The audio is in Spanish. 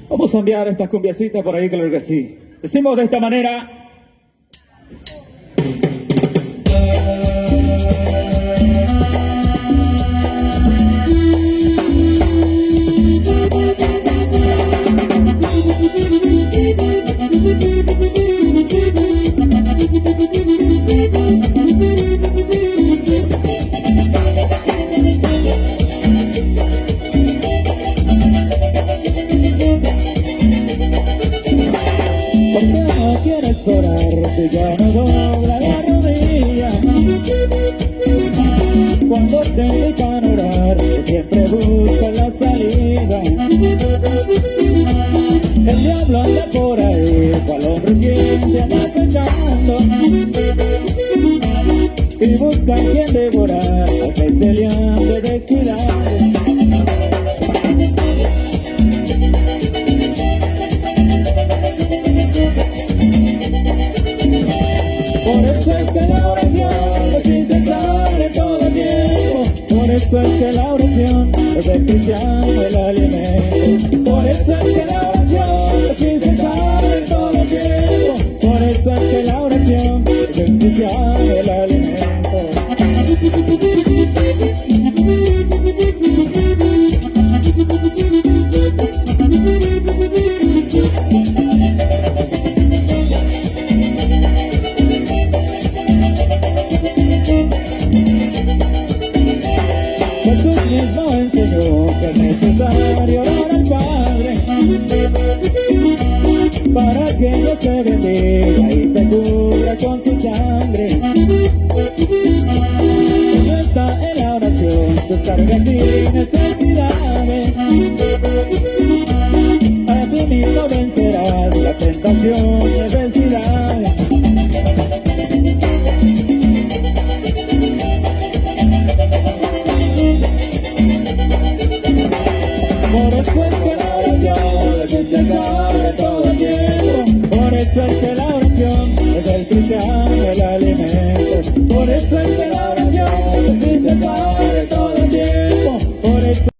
Vamos a enviar estas cumbiacitas por ahí, claro que sí. Decimos de esta manera. Si ya no dobla la rodilla, cuando te invitan a orar, siempre busca la salida. El diablo anda por ahí, cual hombre quien te anda pecando, y busca quien devorar, a que se le ande descuidado. Por eso es que la oración es indispensable todo el tiempo. Por eso es que la oración es el cristiano el alimento. Por eso es que la oración es indispensable todo el tiempo. Por eso es que la oración es el cristiano el alimento. Jesús mismo enseñó que es necesario orar al Padre para que Dios te bendiga y te cubra con su sangre. No está en la oración tus cargas y necesidades. A ti mismo vencerás la tentación y adversidades. Por eso es que la oración es indispensable